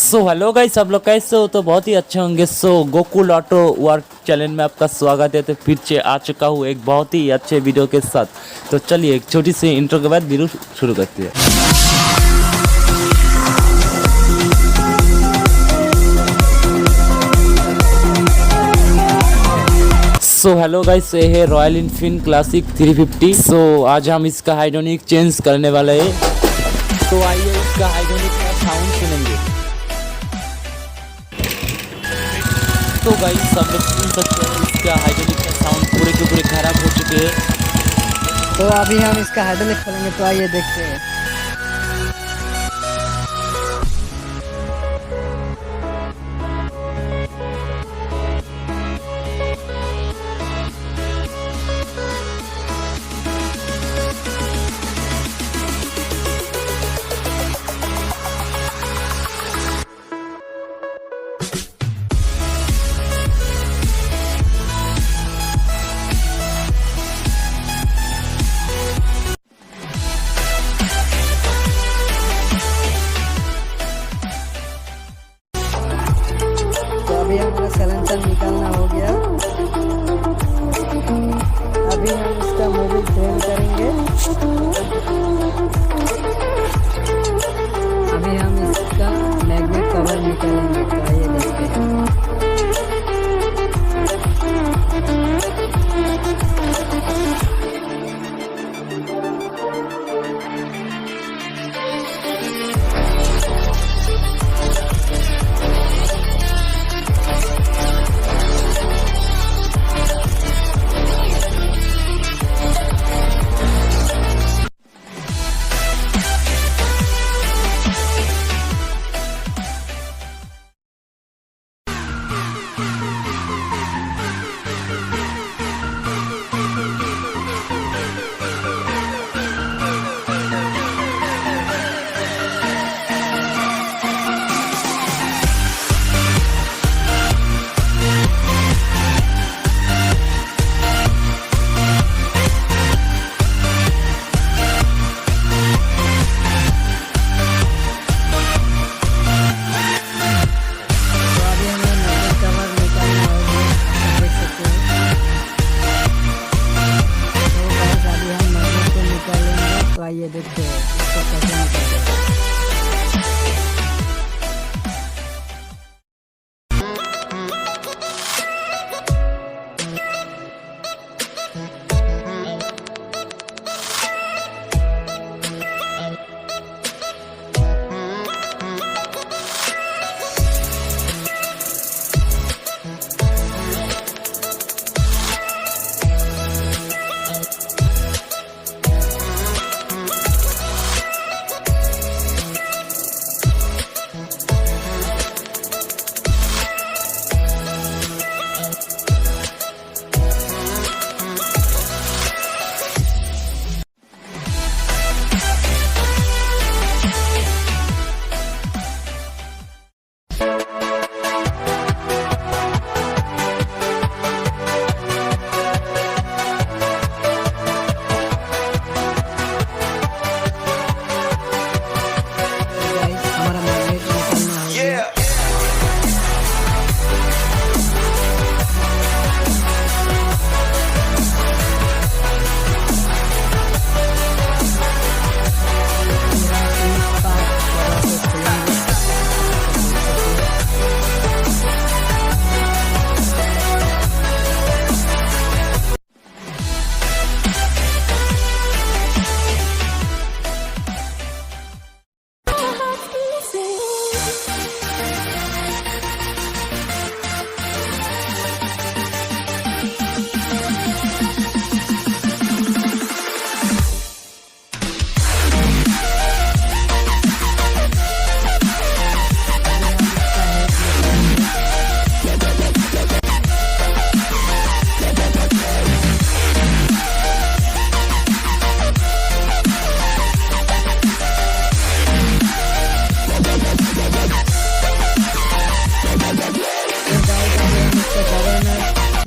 Hello guys, सब लोग कैसे हो? तो बहुत ही अच्छे होंगे। गोकुल ऑटो वर्क चैनल में आपका स्वागत है। तो फिर से आ चुका हूँ एक बहुत ही अच्छे वीडियो के साथ। तो चलिए एक छोटी सी इंट्रो के बाद वीडियो शुरू करते हैं। हेलो गाइस, ये है रॉयल इनफील्ड क्लासिक 350। आज हम इसका हाइड्रोलिक चेंज करने वाले हैं। तो आइए इसका हाइड्रोलिक का साउंड सुनेंगे। तो गाइस, सब लोग सुन सकते हैं इसका हाइड्रोलिक का साउंड पूरे के पूरे खराब हो चुके हैं। तो अभी हम इसका हाइड्रोलिक खोलेंगे, तो आइए देखते हैं। अभी हमारा सैलेंसर निकालना हो गया। अभी हम इसका मोबिल फ्रेम करेंगे। अभी हम इसका मैग्नेट कवर निकालेंगे, तो आइए देखते हैं। आइए देखते हैं इसको कैसे निकालते हैं।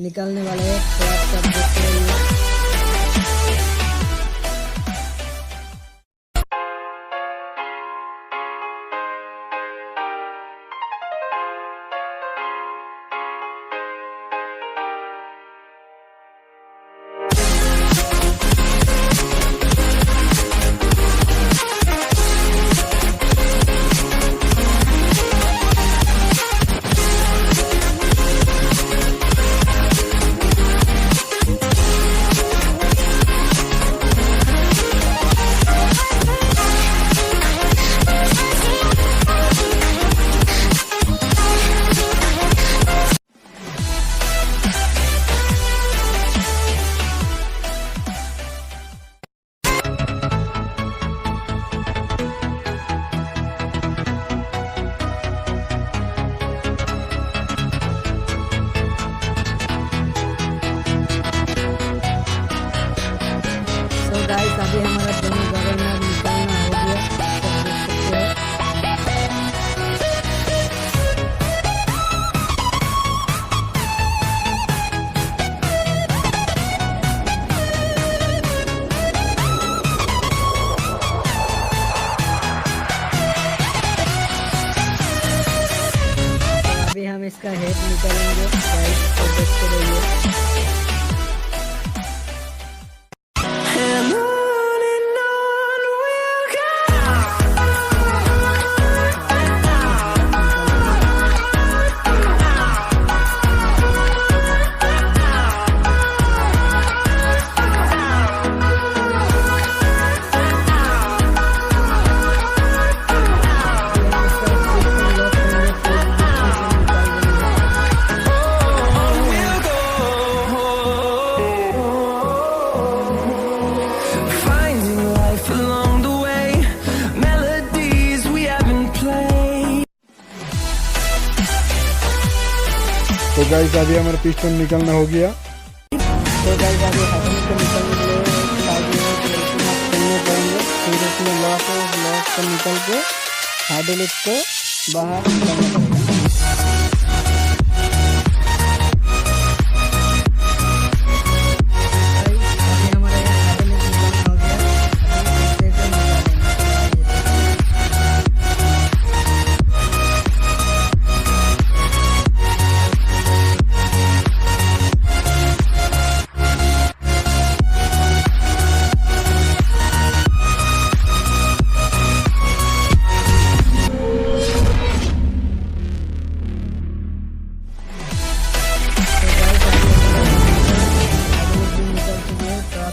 निकालने वाले हैं, तो आप सब देखते रहिए। हम इसका हेड निकालेंगे गाइस, तो देखते रहिए। तो गाइस अभी हमारा पिस्टन निकलना हो गया। तो गाइस अभी हैंडल को निकालने के लिए साइड में करने पड़ेंगे, फिर उसमें लॉक को निकल के हैंडल को बाहर निकालना पड़ेगा।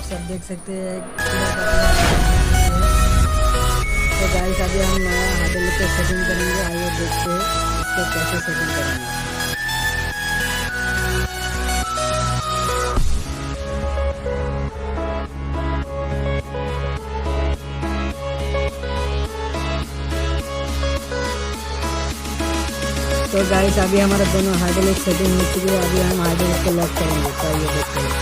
सब देख सकते हैं। तो गाइस अभी हम नया हैंडल पे सेटिंग करेंगे, आइए देखते हैं इसको कैसे सेटिंग करेंगे। तो गाइस अभी हमारा दोनों हैंडल एक सेटिंग हो चुकी है, अभी हम हैंडल को लॉक करेंगे, तो आइए देखते हैं।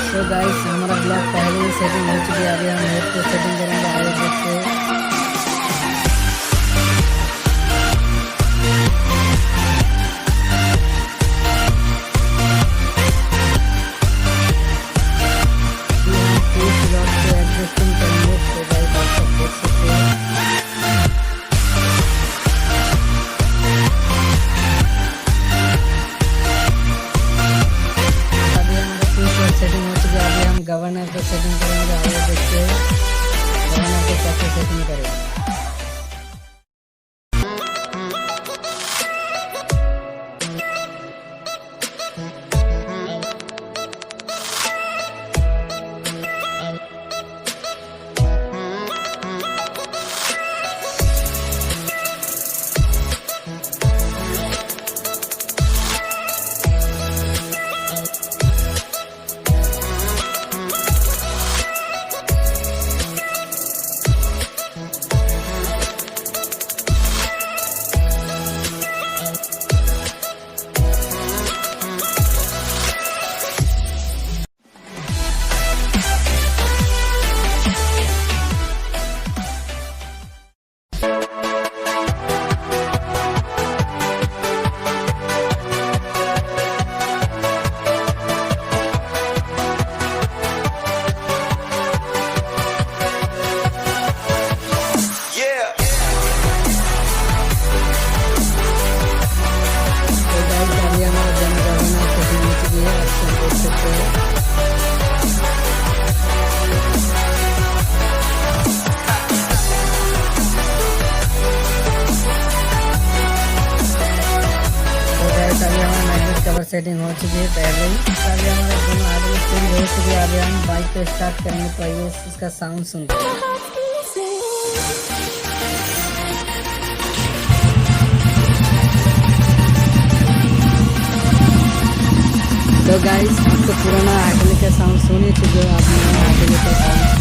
तो गाइस हमारा ब्लॉग पहले ही सेटिंग हो चुकी है, अभी हम हेड को सेटिंग करेंगे, आगे देखते हैं। इस ब्लॉग को एडजस्टिंग करेंगे, तो गाइस आप सब देख सकते हैं। सेटिंग हो चुकी है, अभी हम गवर्नर को सेटिंग करेंगे, आगे देखते हैं गवर्नर को कैसे सेटिंग करेंगे। सेटिंग हो चुकी है पहले ही। तो अभी हमारे दोनों हाइड्रोलिक पूरी हो चुकी है। अभी हम बाइक को स्टार्ट करेंगे तो आइए इसका साउंड सुनते हैं। तो गाइस आप तो पुराना हाइड्रोलिक का साउंड सुन ही चुके हो, आप नया हाइड्रोलिक का साउंड